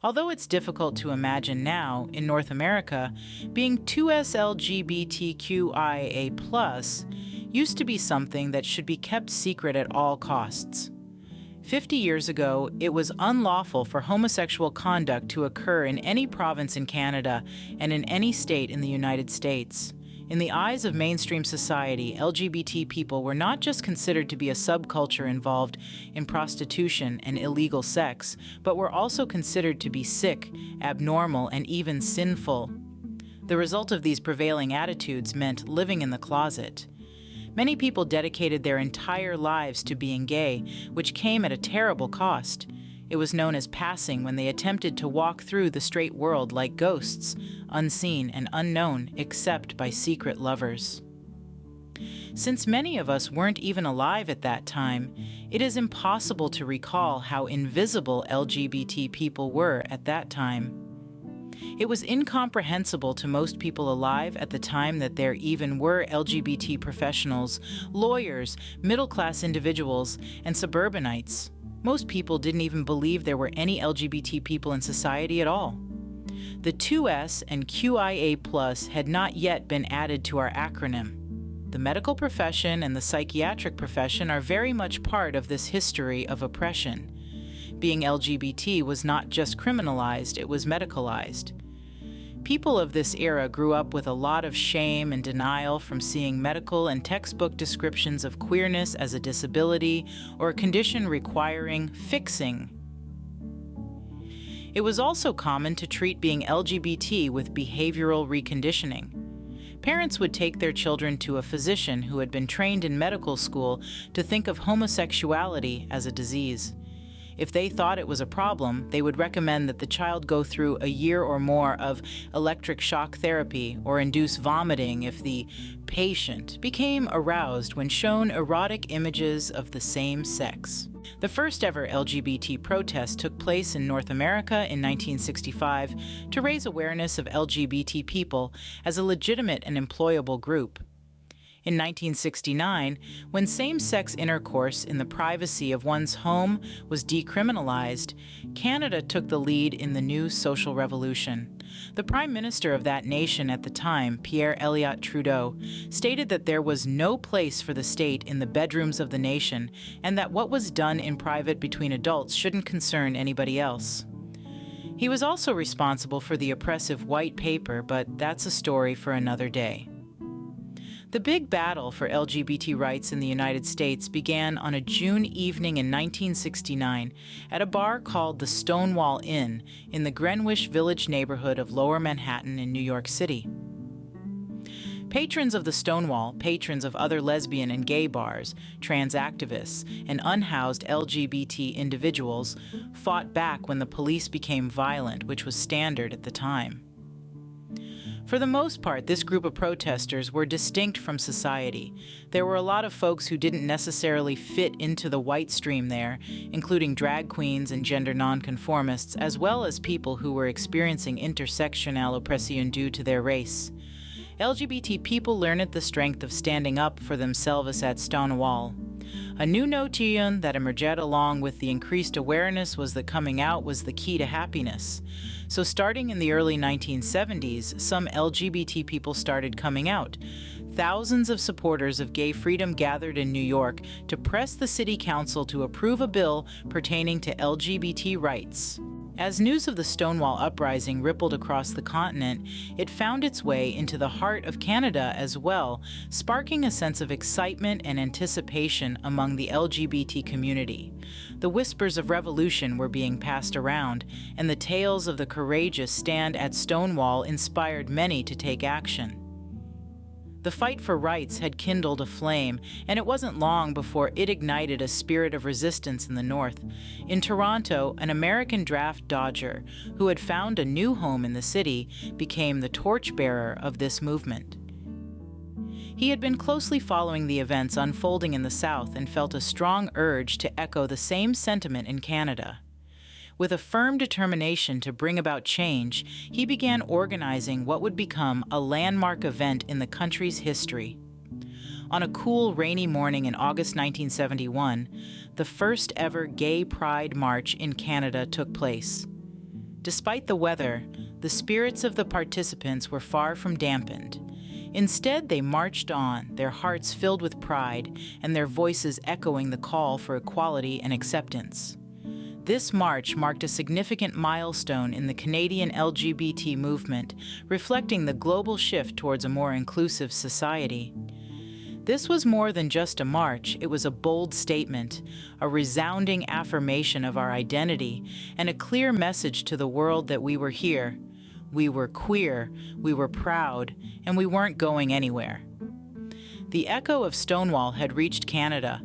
Although it's difficult to imagine now, in North America, being 2S LGBTQIA+ used to be something that should be kept secret at all costs. 50 years ago, it was unlawful for homosexual conduct to occur in any province in Canada and in any state in the United States. In the eyes of mainstream society, LGBT people were not just considered to be a subculture involved in prostitution and illegal sex, but were also considered to be sick, abnormal, and even sinful. The result of these prevailing attitudes meant living in the closet. Many people dedicated their entire lives to being gay, which came at a terrible cost. It was known as passing when they attempted to walk through the straight world like ghosts, unseen and unknown except by secret lovers. Since many of us weren't even alive at that time, it is impossible to recall how invisible LGBT people were at that time. It was incomprehensible to most people alive at the time that there even were LGBT professionals, lawyers, middle-class individuals, and suburbanites. Most people didn't even believe there were any LGBT people in society at all. The 2S and QIA+ had not yet been added to our acronym. The medical profession and the psychiatric profession are very much part of this history of oppression. Being LGBT was not just criminalized, it was medicalized. People of this era grew up with a lot of shame and denial from seeing medical and textbook descriptions of queerness as a disability or a condition requiring fixing. It was also common to treat being LGBT with behavioral reconditioning. Parents would take their children to a physician who had been trained in medical school to think of homosexuality as a disease. If they thought it was a problem, they would recommend that the child go through a year or more of electric shock therapy or induce vomiting if the patient became aroused when shown erotic images of the same sex. The first ever LGBT protest took place in North America in 1965 to raise awareness of LGBT people as a legitimate and employable group. In 1969, when same-sex intercourse in the privacy of one's home was decriminalized, Canada took the lead in the new social revolution. The Prime Minister of that nation at the time, Pierre Elliott Trudeau, stated that there was no place for the state in the bedrooms of the nation and that what was done in private between adults shouldn't concern anybody else. He was also responsible for the oppressive White Paper, but that's a story for another day. The big battle for LGBT rights in the United States began on a June evening in 1969 at a bar called the Stonewall Inn in the Greenwich Village neighborhood of Lower Manhattan in New York City. Patrons of the Stonewall, patrons of other lesbian and gay bars, trans activists, and unhoused LGBT individuals fought back when the police became violent, which was standard at the time. For the most part, this group of protesters were distinct from society. There were a lot of folks who didn't necessarily fit into the white stream there, including drag queens and gender nonconformists, as well as people who were experiencing intersectional oppression due to their race. LGBT people learned the strength of standing up for themselves at Stonewall. A new notion that emerged along with the increased awareness was that coming out was the key to happiness. So starting in the early 1970s, some LGBT people started coming out. Thousands of supporters of gay freedom gathered in New York to press the city council to approve a bill pertaining to LGBT rights. As news of the Stonewall uprising rippled across the continent, it found its way into the heart of Canada as well, sparking a sense of excitement and anticipation among the LGBT community. The whispers of revolution were being passed around, and the tales of the courageous stand at Stonewall inspired many to take action. The fight for rights had kindled a flame, and it wasn't long before it ignited a spirit of resistance in the North. In Toronto, an American draft dodger, who had found a new home in the city, became the torchbearer of this movement. He had been closely following the events unfolding in the South and felt a strong urge to echo the same sentiment in Canada. With a firm determination to bring about change, he began organizing what would become a landmark event in the country's history. On a cool, rainy morning in August 1971, the first ever Gay Pride March in Canada took place. Despite the weather, the spirits of the participants were far from dampened. Instead, they marched on, their hearts filled with pride and their voices echoing the call for equality and acceptance. This march marked a significant milestone in the Canadian LGBT movement, reflecting the global shift towards a more inclusive society. This was more than just a march, it was a bold statement, a resounding affirmation of our identity, and a clear message to the world that we were here. We were queer, we were proud, and we weren't going anywhere. The echo of Stonewall had reached Canada,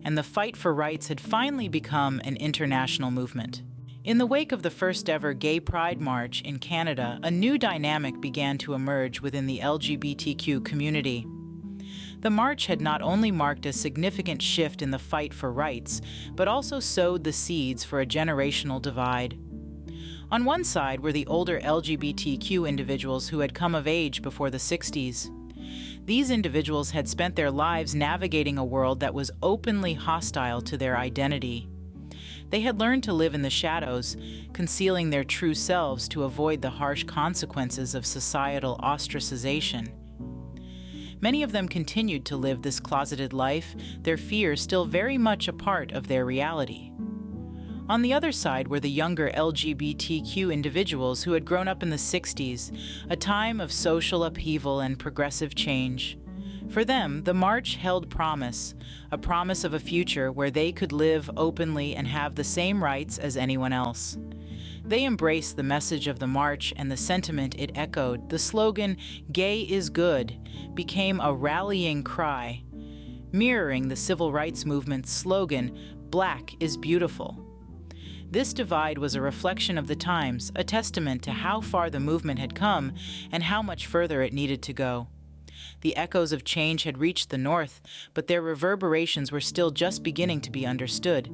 and the fight for rights had finally become an international movement. In the wake of the first-ever Gay Pride March in Canada, a new dynamic began to emerge within the LGBTQ community. The march had not only marked a significant shift in the fight for rights, but also sowed the seeds for a generational divide. On one side were the older LGBTQ individuals who had come of age before the 60s. These individuals had spent their lives navigating a world that was openly hostile to their identity. They had learned to live in the shadows, concealing their true selves to avoid the harsh consequences of societal ostracization. Many of them continued to live this closeted life, their fears still very much a part of their reality. On the other side were the younger LGBTQ individuals who had grown up in the 60s, a time of social upheaval and progressive change. For them, the march held promise, a promise of a future where they could live openly and have the same rights as anyone else. They embraced the message of the march and the sentiment it echoed. The slogan, "Gay is good," became a rallying cry, mirroring the civil rights movement's slogan, "Black is beautiful." This divide was a reflection of the times, a testament to how far the movement had come and how much further it needed to go. The echoes of change had reached the North, but their reverberations were still just beginning to be understood.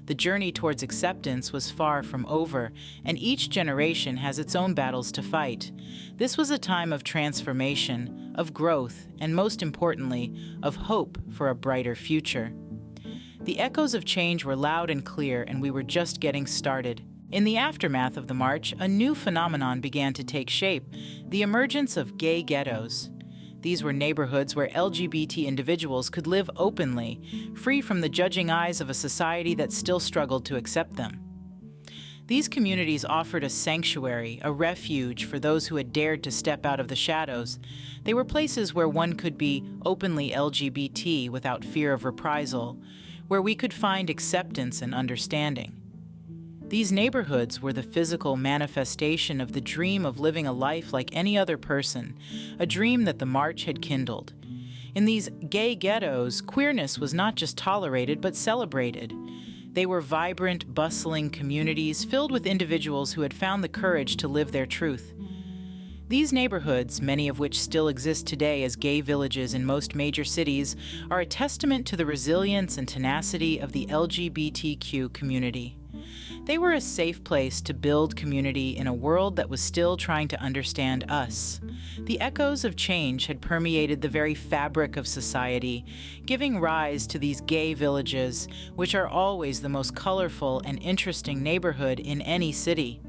The journey towards acceptance was far from over, and each generation has its own battles to fight. This was a time of transformation, of growth, and most importantly, of hope for a brighter future. The echoes of change were loud and clear, and we were just getting started. In the aftermath of the march, a new phenomenon began to take shape, the emergence of gay ghettos. These were neighborhoods where LGBT individuals could live openly, free from the judging eyes of a society that still struggled to accept them. These communities offered a sanctuary, a refuge for those who had dared to step out of the shadows. They were places where one could be openly LGBT without fear of reprisal, where we could find acceptance and understanding. These neighborhoods were the physical manifestation of the dream of living a life like any other person, a dream that the march had kindled. In these gay ghettos, queerness was not just tolerated but celebrated. They were vibrant, bustling communities filled with individuals who had found the courage to live their truth. These neighborhoods, many of which still exist today as gay villages in most major cities, are a testament to the resilience and tenacity of the LGBTQ community. They were a safe place to build community in a world that was still trying to understand us. The echoes of change had permeated the very fabric of society, giving rise to these gay villages, which are always the most colorful and interesting neighborhood in any city.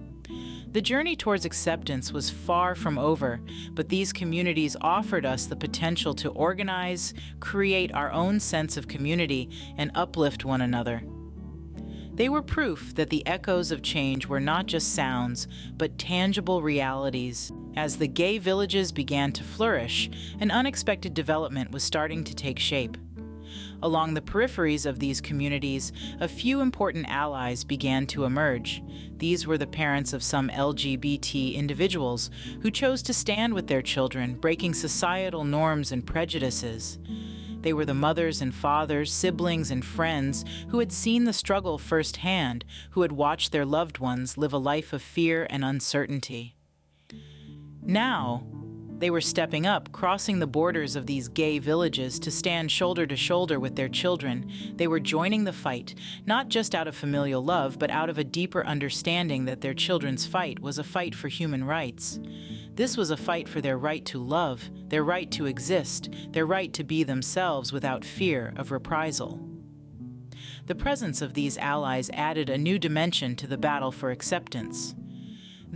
The journey towards acceptance was far from over, but these communities offered us the potential to organize, create our own sense of community, and uplift one another. They were proof that the echoes of change were not just sounds, but tangible realities. As the gay villages began to flourish, an unexpected development was starting to take shape. Along the peripheries of these communities, a few important allies began to emerge. These were the parents of some LGBT individuals who chose to stand with their children, breaking societal norms and prejudices. They were the mothers and fathers, siblings and friends who had seen the struggle firsthand, who had watched their loved ones live a life of fear and uncertainty. Now, they were stepping up, crossing the borders of these gay villages to stand shoulder to shoulder with their children. They were joining the fight, not just out of familial love, but out of a deeper understanding that their children's fight was a fight for human rights. This was a fight for their right to love, their right to exist, their right to be themselves without fear of reprisal. The presence of these allies added a new dimension to the battle for acceptance.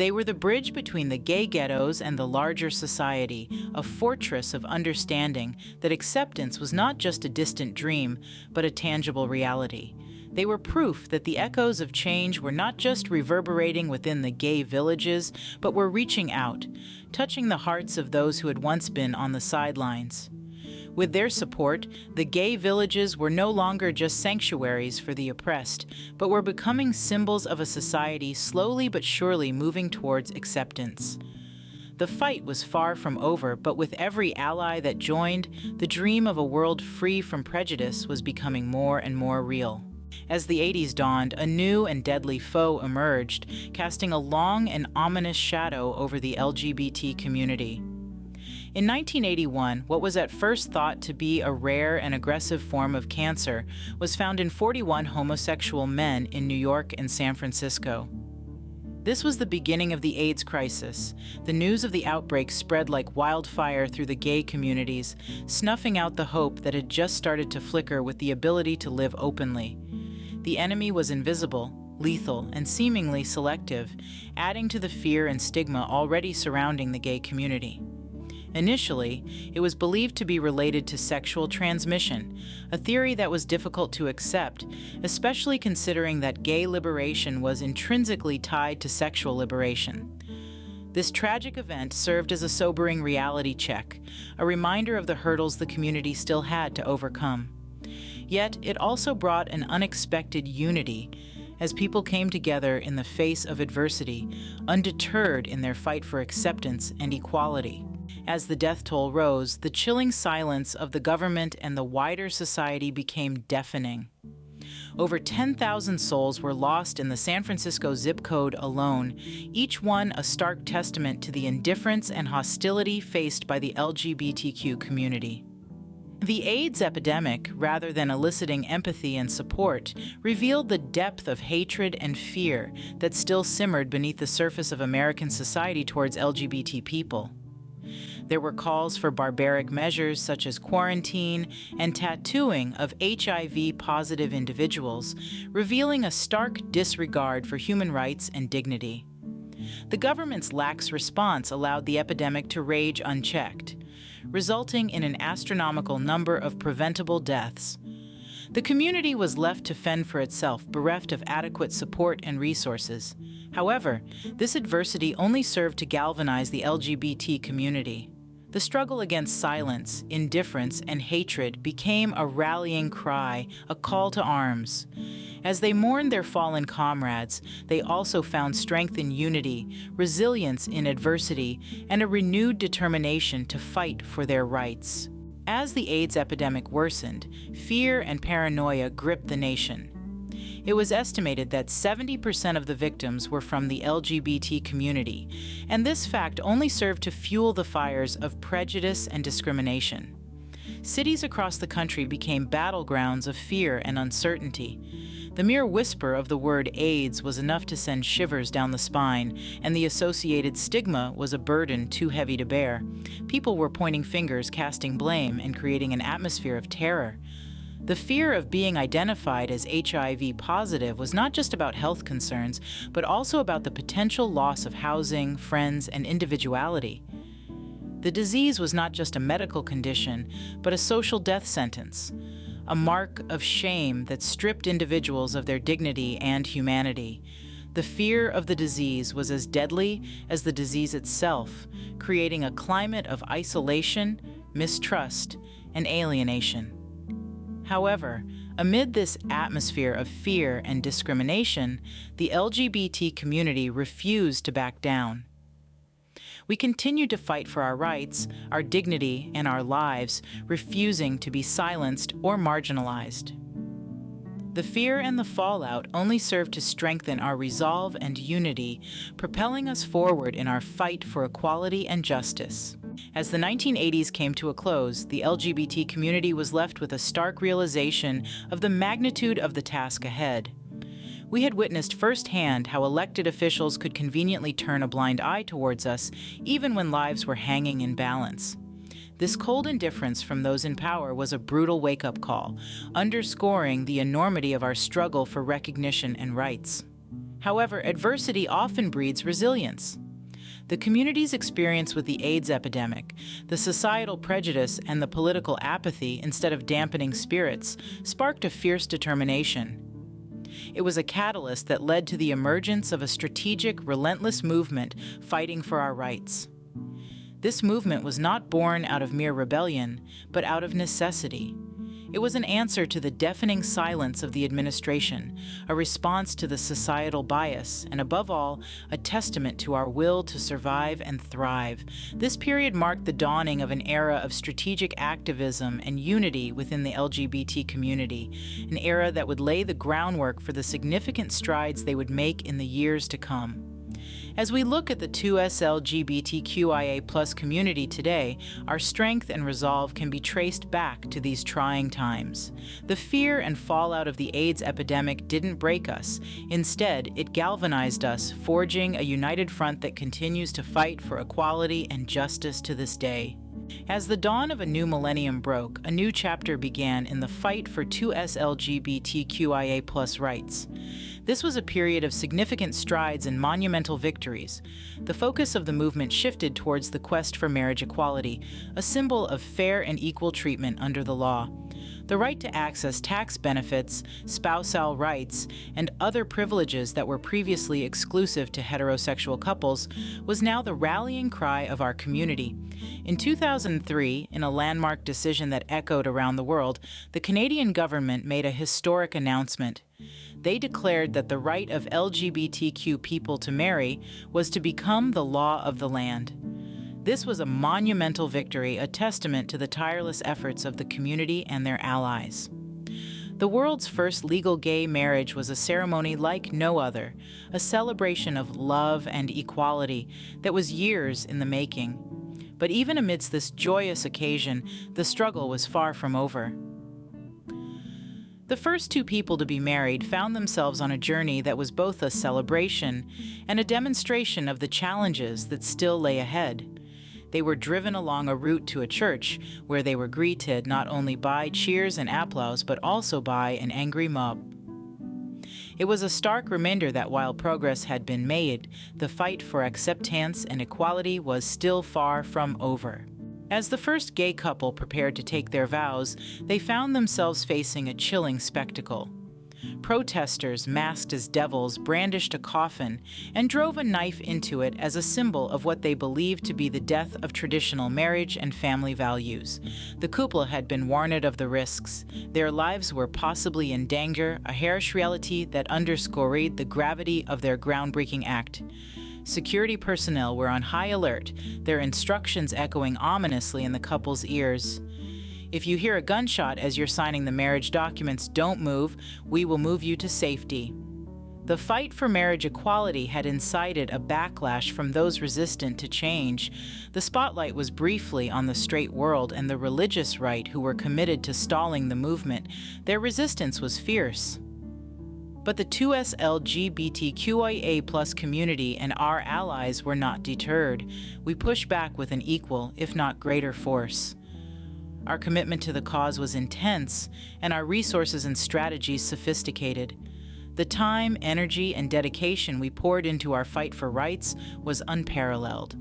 They were the bridge between the gay ghettos and the larger society, a fortress of understanding that acceptance was not just a distant dream, but a tangible reality. They were proof that the echoes of change were not just reverberating within the gay villages, but were reaching out, touching the hearts of those who had once been on the sidelines. With their support, the gay villages were no longer just sanctuaries for the oppressed, but were becoming symbols of a society slowly but surely moving towards acceptance. The fight was far from over, but with every ally that joined, the dream of a world free from prejudice was becoming more and more real. As the 80s dawned, a new and deadly foe emerged, casting a long and ominous shadow over the LGBT community. In 1981, what was at first thought to be a rare and aggressive form of cancer was found in 41 homosexual men in New York and San Francisco. This was the beginning of the AIDS crisis. The news of the outbreak spread like wildfire through the gay communities, snuffing out the hope that had just started to flicker with the ability to live openly. The enemy was invisible, lethal, and seemingly selective, adding to the fear and stigma already surrounding the gay community. Initially, it was believed to be related to sexual transmission, a theory that was difficult to accept, especially considering that gay liberation was intrinsically tied to sexual liberation. This tragic event served as a sobering reality check, a reminder of the hurdles the community still had to overcome. Yet, it also brought an unexpected unity, as people came together in the face of adversity, undeterred in their fight for acceptance and equality. As the death toll rose, the chilling silence of the government and the wider society became deafening. Over 10,000 souls were lost in the San Francisco zip code alone, each one a stark testament to the indifference and hostility faced by the LGBTQ community. The AIDS epidemic, rather than eliciting empathy and support, revealed the depth of hatred and fear that still simmered beneath the surface of American society towards LGBT people. There were calls for barbaric measures such as quarantine and tattooing of HIV-positive individuals, revealing a stark disregard for human rights and dignity. The government's lax response allowed the epidemic to rage unchecked, resulting in an astronomical number of preventable deaths. The community was left to fend for itself, bereft of adequate support and resources. However, this adversity only served to galvanize the LGBT community. The struggle against silence, indifference, and hatred became a rallying cry, a call to arms. As they mourned their fallen comrades, they also found strength in unity, resilience in adversity, and a renewed determination to fight for their rights. As the AIDS epidemic worsened, fear and paranoia gripped the nation. It was estimated that 70% of the victims were from the LGBT community, and this fact only served to fuel the fires of prejudice and discrimination. Cities across the country became battlegrounds of fear and uncertainty. The mere whisper of the word AIDS was enough to send shivers down the spine, and the associated stigma was a burden too heavy to bear. People were pointing fingers, casting blame, and creating an atmosphere of terror. The fear of being identified as HIV positive was not just about health concerns, but also about the potential loss of housing, friends, and individuality. The disease was not just a medical condition, but a social death sentence, a mark of shame that stripped individuals of their dignity and humanity. The fear of the disease was as deadly as the disease itself, creating a climate of isolation, mistrust, and alienation. However, amid this atmosphere of fear and discrimination, the LGBT community refused to back down. We continued to fight for our rights, our dignity, and our lives, refusing to be silenced or marginalized. The fear and the fallout only served to strengthen our resolve and unity, propelling us forward in our fight for equality and justice. As the 1980s came to a close, the LGBT community was left with a stark realization of the magnitude of the task ahead. We had witnessed firsthand how elected officials could conveniently turn a blind eye towards us, even when lives were hanging in balance. This cold indifference from those in power was a brutal wake-up call, underscoring the enormity of our struggle for recognition and rights. However, adversity often breeds resilience. The community's experience with the AIDS epidemic, the societal prejudice, and the political apathy, instead of dampening spirits, sparked a fierce determination. It was a catalyst that led to the emergence of a strategic, relentless movement fighting for our rights. This movement was not born out of mere rebellion, but out of necessity. It was an answer to the deafening silence of the administration, a response to the societal bias, and above all, a testament to our will to survive and thrive. This period marked the dawning of an era of strategic activism and unity within the LGBT community, an era that would lay the groundwork for the significant strides they would make in the years to come. As we look at the 2S LGBTQIA+ community today, our strength and resolve can be traced back to these trying times. The fear and fallout of the AIDS epidemic didn't break us. Instead, it galvanized us, forging a united front that continues to fight for equality and justice to this day. As the dawn of a new millennium broke, a new chapter began in the fight for 2S LGBTQIA+ rights. This was a period of significant strides and monumental victories. The focus of the movement shifted towards the quest for marriage equality, a symbol of fair and equal treatment under the law. The right to access tax benefits, spousal rights, and other privileges that were previously exclusive to heterosexual couples was now the rallying cry of our community. In 2003, in a landmark decision that echoed around the world, the Canadian government made a historic announcement. They declared that the right of LGBTQ people to marry was to become the law of the land. This was a monumental victory, a testament to the tireless efforts of the community and their allies. The world's first legal gay marriage was a ceremony like no other, a celebration of love and equality that was years in the making. But even amidst this joyous occasion, the struggle was far from over. The first two people to be married found themselves on a journey that was both a celebration and a demonstration of the challenges that still lay ahead. They were driven along a route to a church where they were greeted not only by cheers and applause, but also by an angry mob. It was a stark reminder that while progress had been made, the fight for acceptance and equality was still far from over. As the first gay couple prepared to take their vows, they found themselves facing a chilling spectacle. Protesters masked as devils brandished a coffin and drove a knife into it as a symbol of what they believed to be the death of traditional marriage and family values. The couple had been warned of the risks. Their lives were possibly in danger, a harsh reality that underscored the gravity of their groundbreaking act. Security personnel were on high alert, their instructions echoing ominously in the couple's ears. If you hear a gunshot as you're signing the marriage documents, don't move. We will move you to safety. The fight for marriage equality had incited a backlash from those resistant to change. The spotlight was briefly on the straight world and the religious right who were committed to stalling the movement. Their resistance was fierce. But the 2S LGBTQIA+ community and our allies were not deterred. We pushed back with an equal, if not greater, force. Our commitment to the cause was intense, and our resources and strategies sophisticated. The time, energy, and dedication we poured into our fight for rights was unparalleled.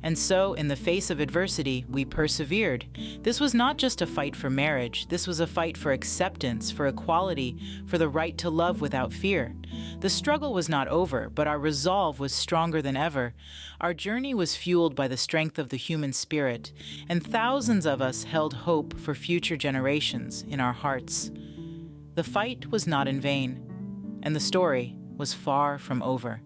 And so, in the face of adversity, we persevered. This was not just a fight for marriage. This was a fight for acceptance, for equality, for the right to love without fear. The struggle was not over, but our resolve was stronger than ever. Our journey was fueled by the strength of the human spirit, and thousands of us held hope for future generations in our hearts. The fight was not in vain, and the story was far from over.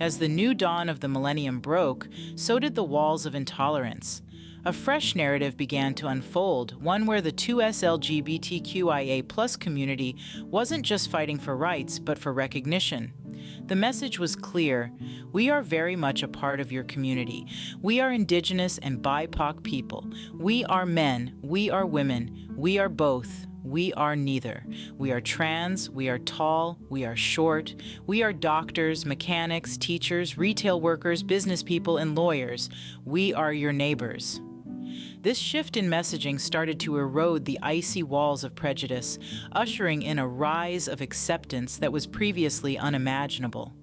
As the new dawn of the millennium broke, so did the walls of intolerance. A fresh narrative began to unfold, one where the 2S LGBTQIA+ community wasn't just fighting for rights, but for recognition. The message was clear: we are very much a part of your community. We are Indigenous and BIPOC people. We are men. We are women. We are both. We are neither. We are trans, we are tall, we are short, we are doctors, mechanics, teachers, retail workers, business people, and lawyers. We are your neighbors. This shift in messaging started to erode the icy walls of prejudice, ushering in a rise of acceptance that was previously unimaginable.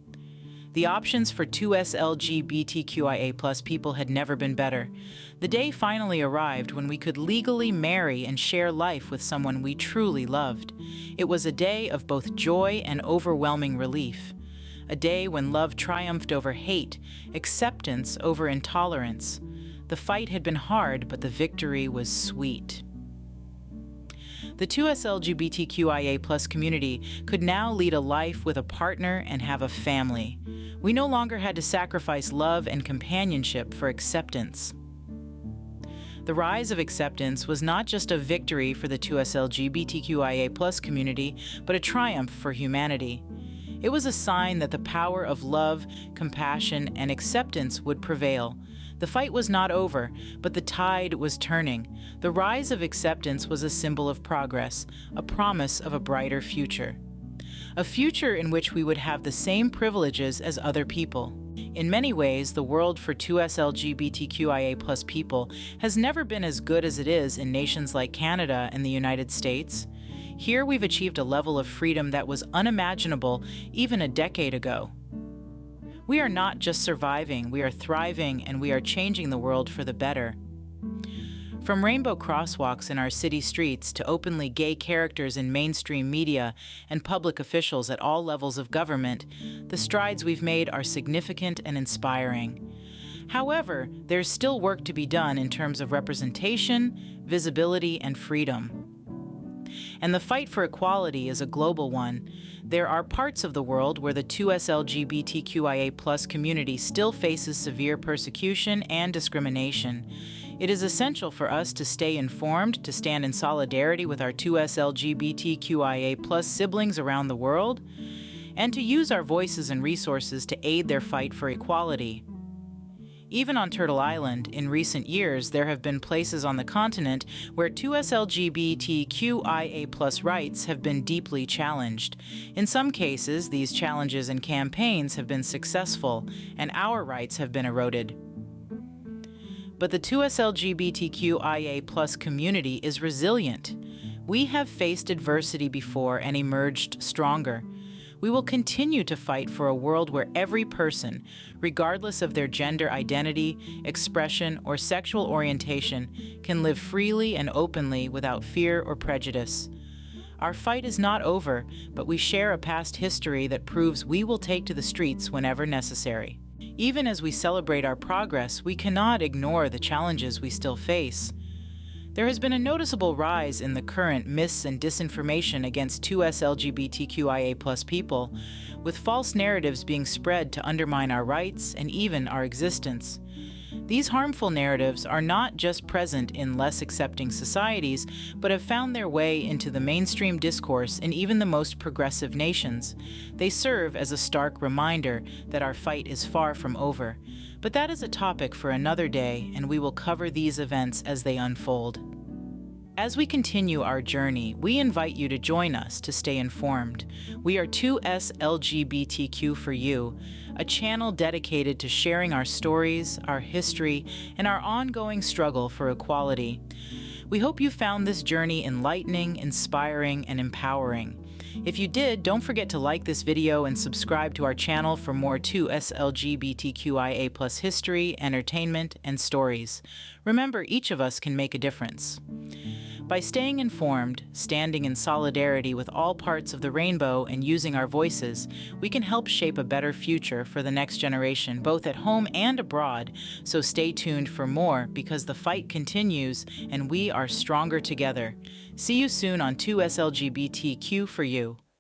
The options for 2S LGBTQIA+ people had never been better. The day finally arrived when we could legally marry and share life with someone we truly loved. It was a day of both joy and overwhelming relief. A day when love triumphed over hate, acceptance over intolerance. The fight had been hard, but the victory was sweet. The 2S LGBTQIA+ community could now lead a life with a partner and have a family. We no longer had to sacrifice love and companionship for acceptance. The rise of acceptance was not just a victory for the 2S LGBTQIA+ community, but a triumph for humanity. It was a sign that the power of love, compassion, and acceptance would prevail. The fight was not over, but the tide was turning. The rise of acceptance was a symbol of progress, a promise of a brighter future. A future in which we would have the same privileges as other people. In many ways, the world for 2S LGBTQIA+ people has never been as good as it is in nations like Canada and the United States. Here we've achieved a level of freedom that was unimaginable even a decade ago. We are not just surviving, we are thriving, and we are changing the world for the better. From rainbow crosswalks in our city streets to openly gay characters in mainstream media and public officials at all levels of government, the strides we've made are significant and inspiring. However, there's still work to be done in terms of representation, visibility, and freedom. And the fight for equality is a global one. There are parts of the world where the 2S LGBTQIA+ community still faces severe persecution and discrimination. It is essential for us to stay informed, to stand in solidarity with our 2S LGBTQIA+ siblings around the world, and to use our voices and resources to aid their fight for equality. Even on Turtle Island, in recent years, there have been places on the continent where 2S LGBTQIA+ rights have been deeply challenged. In some cases, these challenges and campaigns have been successful, and our rights have been eroded. But the 2S LGBTQIA+ community is resilient. We have faced adversity before and emerged stronger. We will continue to fight for a world where every person, regardless of their gender identity, expression, or sexual orientation, can live freely and openly without fear or prejudice. Our fight is not over, but we share a past history that proves we will take to the streets whenever necessary. Even as we celebrate our progress, we cannot ignore the challenges we still face. There has been a noticeable rise in the current myths and disinformation against 2S LGBTQIA+ people, with false narratives being spread to undermine our rights and even our existence. These harmful narratives are not just present in less accepting societies, but have found their way into the mainstream discourse in even the most progressive nations. They serve as a stark reminder that our fight is far from over. But that is a topic for another day, and we will cover these events as they unfold. As we continue our journey, we invite you to join us to stay informed. We are 2S LGBTQ for You, a channel dedicated to sharing our stories, our history, and our ongoing struggle for equality. We hope you found this journey enlightening, inspiring, and empowering. If you did, don't forget to like this video and subscribe to our channel for more 2S LGBTQIA+ history, entertainment, and stories. Remember, each of us can make a difference. By staying informed, standing in solidarity with all parts of the rainbow, and using our voices, we can help shape a better future for the next generation, both at home and abroad. So stay tuned for more, because the fight continues and we are stronger together. See you soon on 2S LGBTQ for You.